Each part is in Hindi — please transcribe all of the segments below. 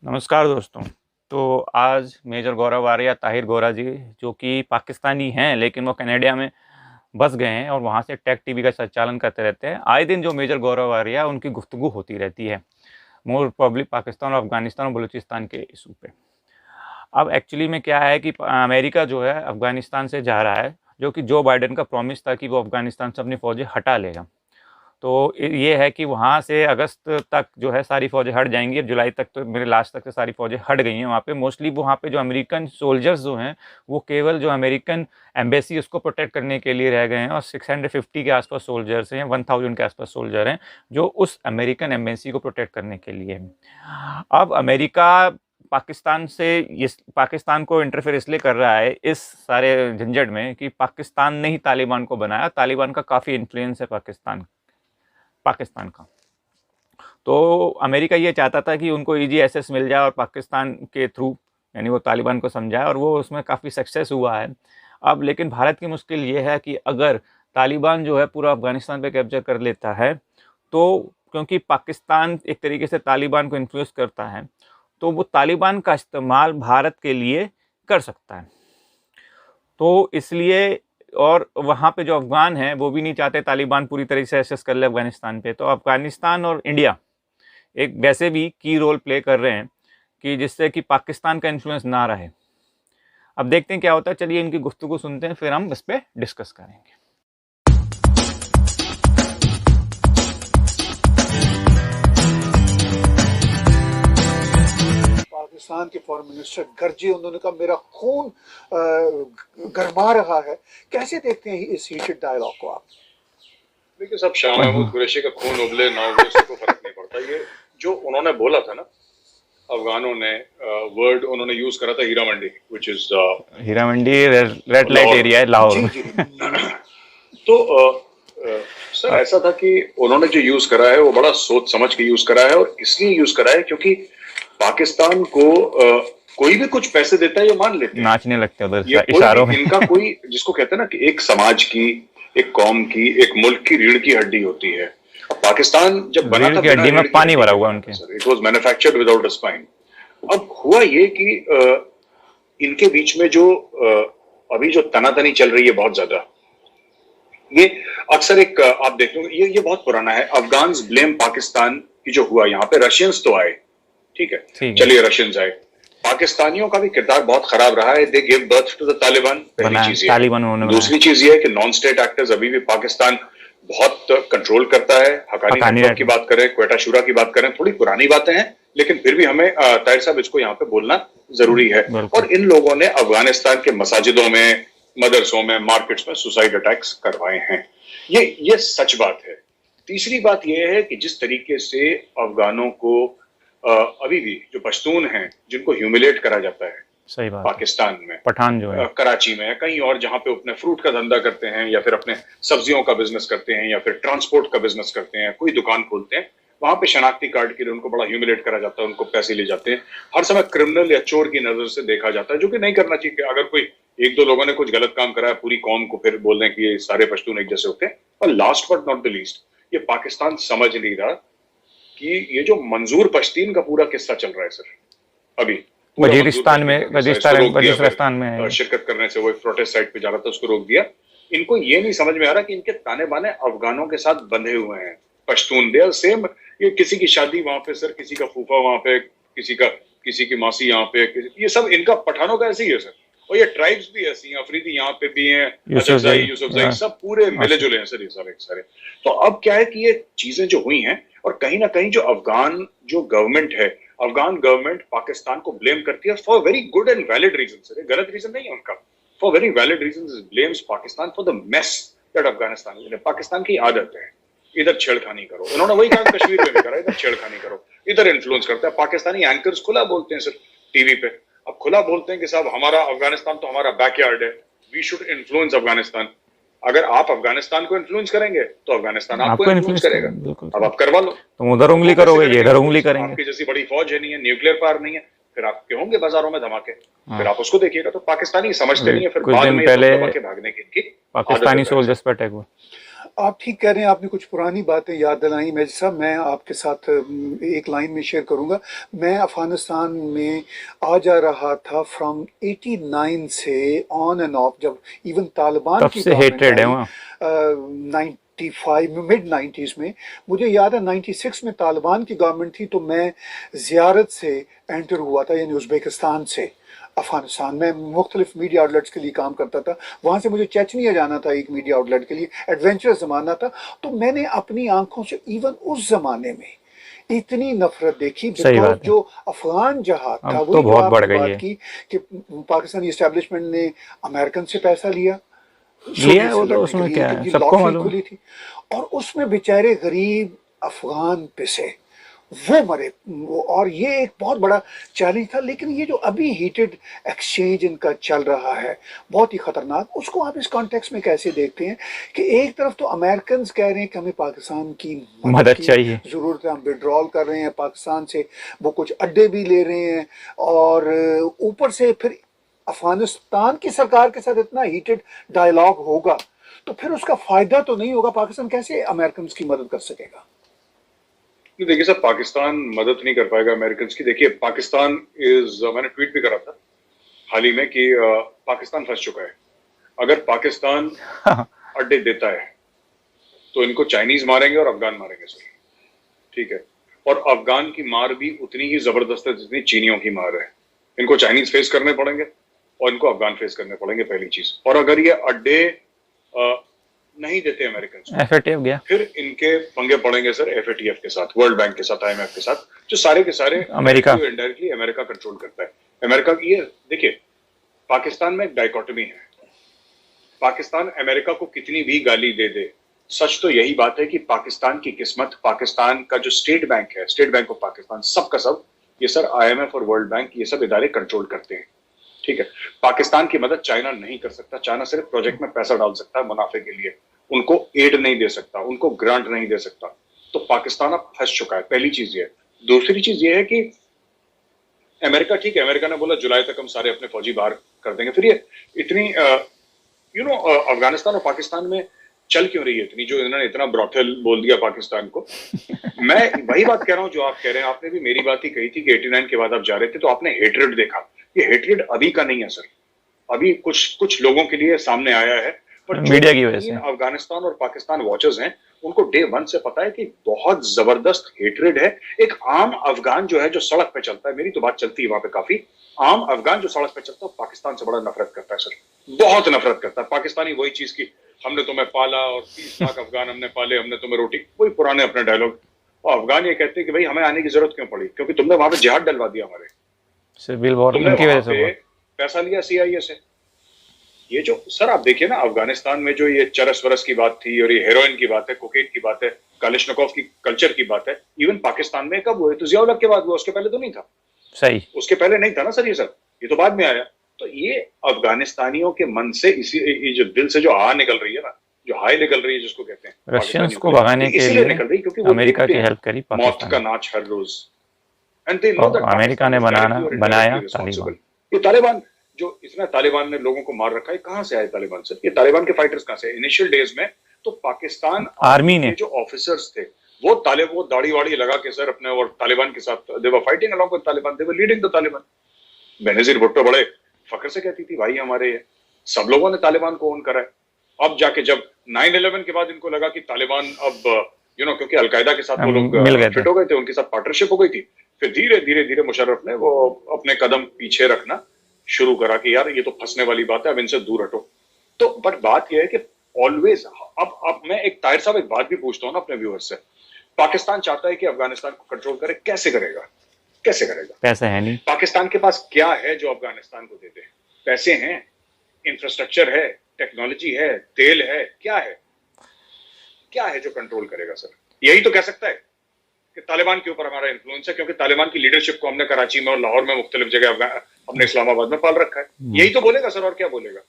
नमस्कार दोस्तों। तो आज मेजर गौरव आर्या ताहिर गोरा जी, जो कि पाकिस्तानी हैं लेकिन वो कनाडा में बस गए हैं और वहाँ से टेक टीवी का संचालन करते रहते हैं। आए दिन जो मेजर गौरव आर्या उनकी गुफ्तगू होती रहती है, मोर प्रॉब्ली पाकिस्तान और अफगानिस्तान और बलूचिस्तान के इशू पे। अब एक्चुअली में क्या है कि अमेरिका जो है अफगानिस्तान से जा रहा है, जो कि जो बाइडेन का प्रॉमिस था कि वो अफगानिस्तान से अपनी फ़ौजें हटा लेगा। तो ये है कि वहाँ से अगस्त तक जो है सारी फ़ौजें हट जाएँगी। अब जुलाई तक तो मेरे लास्ट तक से सारी फ़ौजें हट गई हैं वहाँ पे। मोस्टली वहाँ पे जो अमेरिकन सोल्जर्स जो हैं, वो केवल जो अमेरिकन एम्बेसी उसको प्रोटेक्ट करने के लिए रह गए हैं और 650 के आस-पास सोल्जर्स हैं, 1000 के आस-पास सोल्जर हैं, जो उस अमेरिकन एम्बेसी को प्रोटेक्ट करने के लिए हैं। अब अमेरिका पाकिस्तान को इंटरफेयर इसलिए कर रहा है इस सारे झंझट में कि पाकिस्तान ने ही तालिबान को बनाया। तालिबान का काफ़ी इन्फ्लुएंस है पाकिस्तान का। तो अमेरिका ये चाहता था कि उनको ईजी एक्सेस मिल जाए और पाकिस्तान के थ्रू यानी वो तालिबान को समझाए, और वो उसमें काफ़ी सक्सेस हुआ है। अब लेकिन भारत की मुश्किल ये है कि अगर तालिबान जो है पूरा अफगानिस्तान पे कब्जा कर लेता है, तो क्योंकि पाकिस्तान एक तरीके से तालिबान को इन्फ्लुएंस करता है, तो वो तालिबान का इस्तेमाल भारत के लिए कर सकता है। तो इसलिए, और वहाँ पे जो अफ़गान हैं वो भी नहीं चाहते तालिबान पूरी तरीके से एक्सेस कर ले अफ़गानिस्तान पे। तो अफ़गानिस्तान और इंडिया एक वैसे भी की रोल प्ले कर रहे हैं कि जिससे कि पाकिस्तान का इन्फ्लुएंस ना रहे। अब देखते हैं क्या होता है। चलिए इनकी गुफ्तगू सुनते हैं, फिर हम इस पे डिस्कस करेंगे। पाकिस्तान के फॉरेन मिनिस्टर गरजे, उन्होंने कहा मेरा खून गरमा रहा है। कैसे देखते हैं इस हीटेड डायलॉग को आप? देखिए, सब शाह महमूद कुरैशी का खून उबले ना उबले उसको फर्क नहीं पड़ता। ये जो उन्होंने बोला था ना, अफगानों ने वर्ड उन्होंने यूज करा था Heera Mandi, which is Heera Mandi red light area है लाहौर में। तो सर ऐसा था कि उन्होंने जो यूज करा है वो बड़ा सोच समझ के यूज करा है, और इसलिए यूज करा है क्योंकि पाकिस्तान को कोई भी कुछ पैसे देता है ये मान लेते हैं, नाचने लगते हैं उधर इशारों में। इनका कोई जिसको कहते हैं ना कि एक समाज की, एक कौम की, एक मुल्क की रीढ़ की हड्डी होती है। पाकिस्तान जब बना था, हड्डी में पानी भरा हुआ उनके, it was manufactured without a spine. अब हुआ ये कि इनके बीच में जो अभी जो तनातनी चल रही है बहुत ज्यादा, ये अक्सर एक आप देख लो, ये बहुत पुराना है। अफगान्स ब्लेम पाकिस्तान की जो हुआ यहाँ पे, रशियंस तो आए, ठीक है, चलिए रशियंस आए, पाकिस्तानियों का भी किरदार बहुत खराब रहा है। They give birth to the Taliban, पहली चीज है। दूसरी चीज ये है कि नॉन स्टेट एक्टर्स अभी भी पाकिस्तान बहुत कंट्रोल करता है। हकानी नेटवर्क की बात करें, क्वेटा शूरा की बात करें, थोड़ी पुरानी बातें हैं, लेकिन फिर भी हमें ताहिर साहब इसको यहाँ पे बोलना जरूरी है। और इन लोगों ने अफगानिस्तान के मसाजिदों में, मदरसों में, मार्केट्स में सुसाइड अटैक्स करवाए हैं। ये सच बात है। तीसरी बात यह है कि जिस तरीके से अफगानों को अभी भी जो पश्तून हैं जिनको ह्यूमिलेट करा जाता है, सही बात, पाकिस्तान में पठान जो है, कराची में या कहीं और, जहां पे अपने फ्रूट का धंधा करते हैं या फिर अपने सब्जियों का बिजनेस करते हैं या फिर ट्रांसपोर्ट का बिजनेस करते हैं, कोई दुकान खोलते हैं, वहां पे शनाख्ती कार्ड के लिए उनको बड़ा ह्यूमिलेट करा जाता है, उनको पैसे ले जाते हैं, हर समय क्रिमिनल या चोर की नजर से देखा जाता है, जो कि नहीं करना चाहिए। अगर कोई एक दो लोगों ने कुछ गलत काम करा है, पूरी कौम को फिर बोल दें कि ये सारे पश्तून एक जैसे होते हैं। और last but not the least, ये पाकिस्तान समझ नहीं रहा कि ये जो मंजूर पश्तीन का पूरा किस्सा चल रहा है सर, अभी वजीरिस्तान में शिरकत करने से, वो एक प्रोटेस्ट साइट पे जा रहा था, उसको रोक दिया। इनको ये नहीं समझ में आ रहा कि इनके ताने बाने अफगानों के साथ बंधे हुए हैं पश्तून। They are same. ये किसी की शादी वहां पे सर, किसी का फूफा वहां पे, किसी की मासी यहाँ पे, ये सब इनका पठानों का ऐसे ही है सर। और ये ट्राइब्स भी ऐसी हैं, अफरीदी यहाँ पे भी हैं, यूसुफजई, सब पूरे मिले जुले हैं सर, ये सारे। तो अब क्या है कि ये चीजें जो हुई हैं, और कहीं ना कहीं जो अफगान जो गवर्नमेंट है, अफगान गवर्नमेंट पाकिस्तान को ब्लेम करती है for very good and valid reason sir, गलत रीजन नहीं है उनका, for very valid reason blames Pakistan for the mess that Afghanistan. Pakistan की आदत है इधर छेड़खानी करो, उन्होंने वही काम कश्मीर में भी करा, इधर छेड़खानी करो, इधर इन्फ्लुएंस करता है। पाकिस्तानी एंकर्स खुला बोलते हैं सर टीवी पे, अब खुला बोलते हैं कि साहब हमारा अफगानिस्तान तो हमारा बैकयार्ड है, वी शुड इन्फ्लुएंस अफगानिस्तान। अगर आप अफगानिस्तान को इन्फ्लुएंस करेंगे तो अफगानिस्तान आपको इन्फ्लुएंस करेगा। अब आप करवा लो, तुम उधर उंगली करोगे, ये इधर उंगली करेंगे। आपकी जैसी बड़ी फौज है नहीं है, न्यूक्लियर पावर नहीं है, फिर आपके होंगे बाजारों में धमाके, फिर आप उसको देखिएगा। तो पाकिस्तानी समझते नहीं है, फिर बाद में पहले भागने की इनकी पाकिस्तानी सोल्जर्स पर अटैक हुआ। आप ठीक कह रहे हैं, आपने कुछ पुरानी बातें याद दिलाई मेजर साहब। मैं आपके साथ एक लाइन में शेयर करूंगा। मैं अफगानिस्तान में आ जा रहा था फ्रॉम 89 से ऑन एंड ऑफ, जब इवन तालिबान तब की से गवर्नमेंट हेट्रेड है आई वहाँ। 95 में, मिड 90s में। मुझे याद है 96 में तालिबान की गवर्नमेंट थी, तो मैं ज़ियारत से एंटर हुआ था, यानी उज़्बेकिस्तान से अफगानिस्तान में। मुख्तलिफ मीडिया आउटलेट्स के लिए काम करता था। वहाँ से मुझे चेचनिया जाना था एक मीडिया आउटलेट के लिए, एडवेंचरस ज़माना था। तो मैंने अपनी आंखों से इवन उस ज़माने में इतनी नफरत देखी, सही बिकॉज बात है। जो अफगान जहाद था, अब तो वही जो बहुत बढ़ आपने गई बात है। की कि पाकिस्तानी इस्टेब्लिशमेंट ने अमेरिकन से पैसा लिया, लिया है सोवियत वो से तो, लड़ने के उसमें लिए, क्या है, क्योंकि सबको लॉटरी मालूम है। खुली थी, और उसमें बेचारे गरीब अफगान पिसे, वो मरे। और ये एक बहुत बड़ा चैलेंज था। लेकिन ये जो अभी हीटेड एक्सचेंज इनका चल रहा है, बहुत ही खतरनाक, उसको आप इस कॉन्टेक्स्ट में कैसे देखते हैं कि एक तरफ तो अमेरिकन कह रहे हैं कि हमें पाकिस्तान की मदद मदद की चाहिए। ज़रूरत है, हम विड्रॉल कर रहे हैं पाकिस्तान से, वो कुछ अड्डे भी ले रहे हैं, और ऊपर से फिर अफगानिस्तान की सरकार के साथ इतना हीटेड डायलॉग होगा, तो फिर उसका फायदा तो नहीं होगा। पाकिस्तान कैसे अमेरिकन की मदद कर सकेगा? देखिए सर, पाकिस्तान मदद नहीं कर पाएगा अमेरिकन की। देखिए पाकिस्तान मैंने ट्वीट भी करा था हाल ही में कि पाकिस्तान फंस चुका है। अगर पाकिस्तान अड्डे देता है तो इनको चाइनीज मारेंगे और अफगान मारेंगे सर, ठीक है। और अफगान की मार भी उतनी ही जबरदस्त है जितनी चीनियों की मार है। इनको चाइनीज फेस करने पड़ेंगे और इनको अफगान फेस करने पड़ेंगे, पहली चीज। और अगर ये अड्डे नहीं देते अमेरिकन, एफएटीएफ गया, फिर इनके पंगे पड़ेंगे सर एफएटीएफ के साथ, वर्ल्ड बैंक के साथ, आईएमएफ के साथ, जो सारे के सारे अमेरिका। इनडायरेक्टली अमेरिका कंट्रोल करता है। अमेरिका की, ये देखिए पाकिस्तान में एक डायकोटमी है। पाकिस्तान अमेरिका को कितनी भी गाली दे दे, सच तो यही बात है कि पाकिस्तान की किस्मत, पाकिस्तान का जो स्टेट बैंक है, स्टेट बैंक ऑफ पाकिस्तान, सब का सब ये सर आईएमएफ और वर्ल्ड बैंक, ये सब इदारे कंट्रोल करते हैं, ठीक है। पाकिस्तान की मदद चाइना नहीं कर सकता। चाइना सिर्फ प्रोजेक्ट में पैसा डाल सकता है मुनाफे के लिए, उनको एड नहीं दे सकता, उनको ग्रांट नहीं दे सकता। तो पाकिस्तान अब फंस चुका है, पहली चीज ये है। दूसरी चीज ये है कि अमेरिका, ठीक है, अमेरिका ने बोला जुलाई तक हम सारे अपने फौजी बाहर कर देंगे। फिर ये इतनी अफगानिस्तान और पाकिस्तान में चल क्यों रही है इतनी, जो इन्होंने इतना ब्रॉथल बोल दिया पाकिस्तान को। मैं वही बात कह रहा हूं जो आप कह रहे हैं। आपने भी मेरी बात ही कही थी कि 89 के बाद आप जा रहे थे तो आपने हेट्रेड देखा। ये हेट्रेड अभी का नहीं है सर, अभी कुछ लोगों के लिए सामने आया है, पर मीडिया की वजह से। अफगानिस्तान और पाकिस्तान वॉचर्स हैं, उनको डे वन से पता है कि बहुत जबरदस्त हेट्रेड है। एक आम अफगान जो है, जो सड़क पे चलता है, मेरी तो बात चलती है वहां पे काफी, आम अफगान जो सड़क पे चलता है पाकिस्तान से बड़ा नफरत करता है सर, बहुत नफरत करता है। पाकिस्तानी वही चीज की, हमने तुम्हें पाला और 30 लाख अफगान हमने पाले, हमने तुम्हें रोटी, वही पुराने अपने डायलॉग। और अफगान ये कहते हैं कि भाई हमें आने की जरूरत क्यों पड़ी, क्योंकि तुमने वहां पे जिहाद डलवा दिया हमारे, सिविल वॉर तुमने उनकी वहां वजह से पे हुआ। पैसा लिया सीआईए से। ये जो सर आप देखिए ना, अफगानिस्तान में जो ये चरस वरस की बात थी और ये हेरोइन की बात है, कोकेन की बात है, कालिशनिकोव की कल्चर की बात है, इवन पाकिस्तान में कब हुए? तो जिया-उल-हक के बाद हुआ, उसके पहले तो नहीं था। सही, उसके पहले नहीं था ना सर, ये तो बाद में आया। तो ये अफगानिस्तानियों के मन से इसी, ये जो दिल से जो आह निकल रही है ना, जो हाय निकल रही है जिसको कहते हैं, रशियंस को भगाने के इसीलिए लिए निकल रही, क्योंकि वो अमेरिका देखते की हैं हेल्प करी मौत पाकिस्तान का ने। नाच हर रोज। एंड दे नो और दैट अमेरिका ने बनाया तालिबान। ये तालिबान जो इतना तालिबान ने लोगों को मार रखा है, कहां से आए तालिबान सर? ये तालिबान के फाइटर्स कहां से? इनिशियल डेज में तो पाकिस्तान आर्मी ने, जो ऑफिसर्स थे वो दाढ़ी वाड़ी लगा के सर अपने, और तालिबान के साथ they were fighting along with Taliban, they were leading the Taliban. Benazir Bhutto बड़े फख्र से कहती थी भाई हमारे, सब लोगों ने तालिबान को ओन करा है। अब जाके जब 9/11 के बाद इनको लगा कि तालिबान अब क्योंकि अलकायदा के साथ वो लोग फिट हो गए थे, उनके साथ पार्टनरशिप हो गई थी, फिर धीरे धीरे धीरे मुशर्रफ ने वो अपने कदम पीछे रखना शुरू करा कि यार ये तो फंसने वाली बात है, अब इनसे दूर हटो। तो बट बात यह है कि ऑलवेज, अब मैं एक ताहिर साहब एक बात भी पूछता हूँ ना अपने व्यूअर्स से, पाकिस्तान चाहता है कि अफगानिस्तान को कंट्रोल करे, कैसे करेगा? कैसे करेगा? पैसे है नहीं। पाकिस्तान के पास क्या है जो अफगानिस्तान को दे दे? पैसे हैं, इंफ्रास्ट्रक्चर है, टेक्नोलॉजी है, तेल है, क्या है जो कंट्रोल करेगा सर? यही तो कह सकता है कि तालिबान के ऊपर हमारा इन्फ्लुएंस है, क्योंकि तालिबान की लीडरशिप को हमने कराची में और लाहौर में मुख्तलिफ जगह, हमने इस्लामाबाद में पाल रखा है। यही तो बोलेगा सर, और क्या बोलेगा?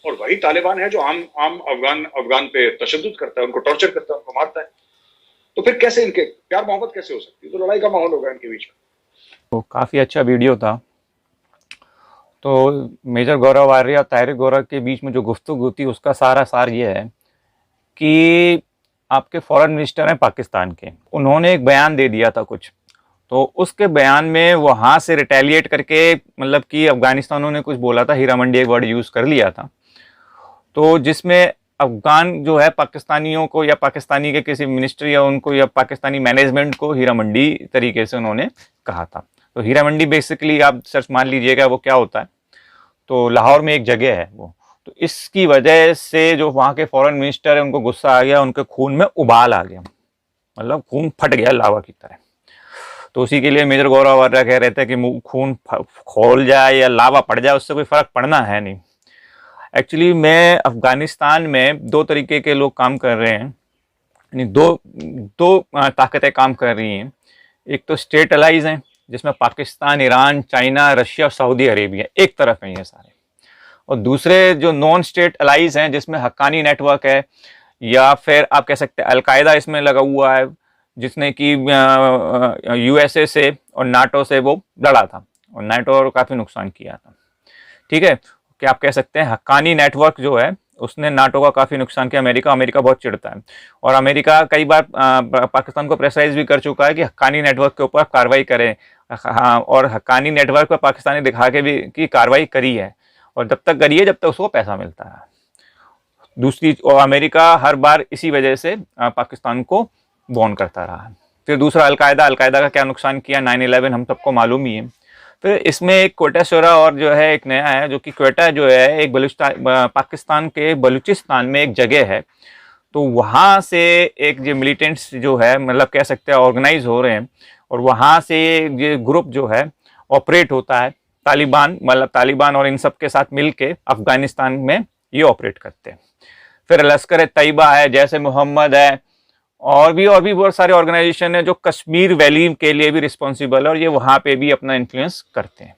और वही तालिबान है जो आम अफगान पे तशद्दुद करता है, उनको टॉर्चर करता है, उनको मारता है। तो फिर कैसे इनके प्यार मोहब्बत कैसे हो सकती है? तो लड़ाई का माहौल होगा इनके बीच में। तो काफ़ी अच्छा वीडियो था। तो मेजर गौरव आर्य और तारिक गौरव के बीच में जो गुफ्तगू थी, उसका सारा सार ये है कि आपके फॉरेन मिनिस्टर हैं पाकिस्तान के, उन्होंने एक बयान दे दिया था कुछ, तो उसके बयान में वहाँ से रिटेलिएट करके मतलब कि अफगानिस्तान ने कुछ बोला था, हीरा मंडी एक वर्ड यूज़ कर लिया था, तो जिसमें अफगान जो है पाकिस्तानियों को या पाकिस्तानी के किसी मिनिस्टर या उनको या पाकिस्तानी मैनेजमेंट को हीरा मंडी तरीके से उन्होंने कहा था। तो हीरा मंडी बेसिकली आप सर्च मार लीजिएगा वो क्या होता है, तो लाहौर में एक जगह है वो। तो इसकी वजह से जो वहाँ के फॉरेन मिनिस्टर है उनको गुस्सा आ गया, उनके खून में उबाल आ गया, मतलब खून फट गया लावा की तरह। तो उसी के लिए मेजर गौरव आर्या कह रहे थे कि खून खोल जाए या लावा पड़ जाए उससे कोई फर्क पड़ना है नहीं। एक्चुअली में अफगानिस्तान में दो तरीके के लोग काम कर रहे हैं, यानी दो ताकतें काम कर रही हैं। एक तो स्टेट अलाइज हैं जिसमें पाकिस्तान, ईरान, चाइना, रशिया और सऊदी अरेबिया एक तरफ हैं ये सारे, और दूसरे जो नॉन स्टेट अलाइज हैं जिसमें हक्कानी नेटवर्क है, या फिर आप कह सकते हैं अलकायदा इसमें लगा हुआ है, जिसने कि यूएसए से और नाटो से वो लड़ा था और नाटो और काफ़ी नुकसान किया था। ठीक है, कि आप कह सकते हैं हक्कानी नेटवर्क जो है उसने नाटो का काफ़ी नुकसान किया। अमेरिका बहुत चिढ़ता है, और अमेरिका कई बार पाकिस्तान को प्रेशराइज भी कर चुका है कि हक्कानी नेटवर्क के ऊपर कार्रवाई करें। हाँ, और हक्कानी नेटवर्क पर पाकिस्तान ने दिखा के भी कि कार्रवाई करी है, और जब तक करिए जब तक उसको पैसा मिलता है। दूसरी, और अमेरिका हर बार इसी वजह से पाकिस्तान को वॉर्न करता रहा है। फिर दूसरा अलकायदा का क्या नुकसान किया 9/11 हम सबको मालूम ही है। फिर इसमें एक क्वेटा शोरा और जो है एक नया है, जो कि क्वेटा जो है एक पाकिस्तान के बलूचिस्तान में एक जगह है, तो वहाँ से एक जो मिलिटेंट्स जो है मतलब कह सकते हैं ऑर्गेनाइज हो रहे हैं, और वहाँ से ये ग्रुप जो है ऑपरेट होता है। तालिबान और इन सब के साथ मिलके अफगानिस्तान में ये ऑपरेट करते हैं। फिर लश्कर तैयबा है, जैसे मोहम्मद है, और भी बहुत सारे ऑर्गेनाइजेशन है जो कश्मीर वैली के लिए भी रिस्पॉन्सिबल है, और ये वहाँ पे भी अपना इन्फ्लुएंस करते हैं।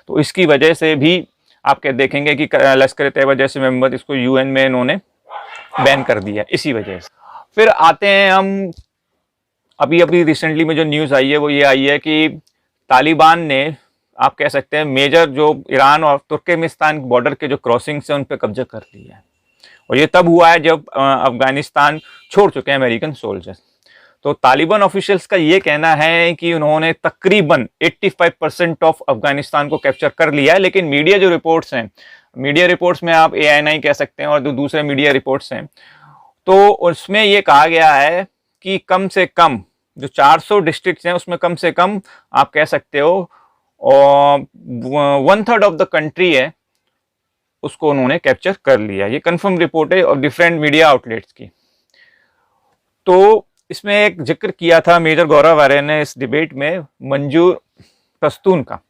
तो इसकी वजह से भी आप क्या देखेंगे कि लश्कर तैयबा जैसे मेंबर, इसको यूएन में इन्होंने बैन कर दिया इसी वजह से। फिर आते हैं हम अभी रिसेंटली में जो न्यूज़ आई है वो ये आई है कि तालिबान ने आप कह सकते हैं मेजर जो ईरान और तुर्कमेनिस्तान बॉर्डर के जो क्रॉसिंग्स हैं उन पर कब्जा कर लिया है, और ये तब हुआ है जब अफगानिस्तान छोड़ चुके हैं अमेरिकन सोल्जर्स। तो तालिबान ऑफिशियल्स का ये कहना है कि उन्होंने तकरीबन 85% ऑफ अफगानिस्तान को कैप्चर कर लिया है, लेकिन मीडिया जो रिपोर्ट्स हैं, मीडिया रिपोर्ट्स में आप ANI कह सकते हैं और जो दूसरे मीडिया रिपोर्ट्स हैं, तो उसमें ये कहा गया है कि कम से कम जो 400 डिस्ट्रिक्ट्स हैं उसमें कम से कम आप कह सकते हो 1/3 ऑफ द कंट्री है उसको उन्होंने कैप्चर कर लिया। ये कंफर्म रिपोर्ट है और डिफरेंट मीडिया आउटलेट्स की। तो इसमें एक जिक्र किया था मेजर गौरव आर्य ने इस डिबेट में मंजूर पश्तून का।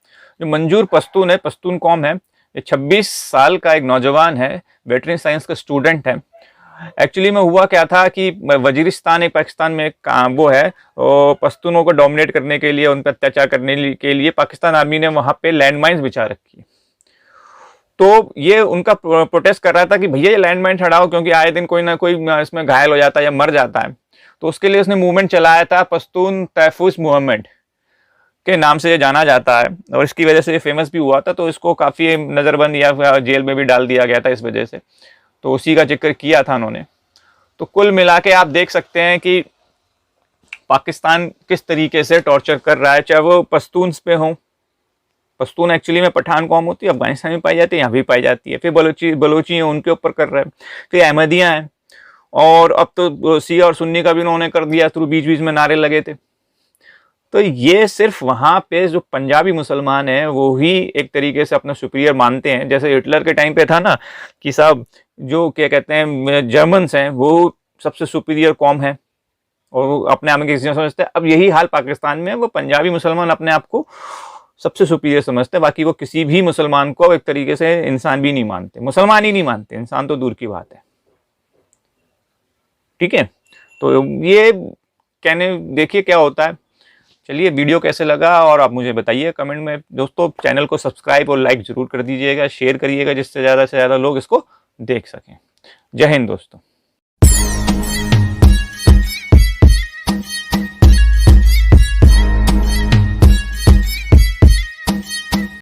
जो मंजूर पश्तून है, पश्तून कौम है, ये 26 साल का एक नौजवान है, वेटरनरी साइंस का स्टूडेंट है। एक्चुअली में हुआ क्या था कि वजीरिस्तान एक पाकिस्तान में एक वो है, पश्तूनों को डोमिनेट करने के लिए, उन पर अत्याचार करने के लिए पाकिस्तान आर्मी ने वहाँ पे लैंडमाइंस बिछा रखी। तो ये उनका प्रोटेस्ट कर रहा था कि भैया ये लैंडमाइन हटाओ, क्योंकि आए दिन कोई ना कोई इसमें घायल हो जाता है या मर जाता है। तो उसके लिए उसने मूवमेंट चलाया था, पश्तून तहफूज मूवमेंट के नाम से ये जाना जाता है, और इसकी वजह से ये फेमस भी हुआ था। तो इसको काफ़ी नज़रबंद या जेल में भी डाल दिया गया था इस वजह से। तो उसी का जिक्र किया था उन्होंने। तो कुल मिला के आप देख सकते हैं कि पाकिस्तान किस तरीके से टॉर्चर कर रहा है, चाहे वो पश्तून्स पे हों। पश्तून एक्चुअली में पठान कौम होती है, अफगानिस्तान में पाई जाती है, यहाँ भी पाई जाती है। फिर बलोची हैं, उनके ऊपर कर रहा है। फिर अहमदियाँ हैं, और अब तो शिया और सुन्नी का भी उन्होंने कर दिया थ्रू, बीच बीच में नारे लगे थे। तो ये सिर्फ वहाँ पे जो पंजाबी मुसलमान हैं वो ही एक तरीके से अपना सुपीरियर मानते हैं। जैसे हिटलर के टाइम पे था ना कि साहब जो क्या कहते हैं जर्मन्स हैं वो सबसे सुपीरियर कौम है और वो अपने आप में किसी समझते हैं। अब यही हाल पाकिस्तान में, वो पंजाबी मुसलमान अपने आप को सबसे सुपीरियर समझते हैं, बाकी वो किसी भी मुसलमान को एक तरीके से इंसान भी नहीं मानते, मुसलमान ही नहीं मानते, इंसान तो दूर की बात है। ठीक है, तो ये कहने देखिए क्या होता है। चलिए, वीडियो कैसे लगा और आप मुझे बताइए कमेंट में। दोस्तों, चैनल को सब्सक्राइब और लाइक जरूर कर दीजिएगा, शेयर करिएगा जिससे ज़्यादा से ज़्यादा लोग इसको देख सकें। जय हिंद दोस्तों।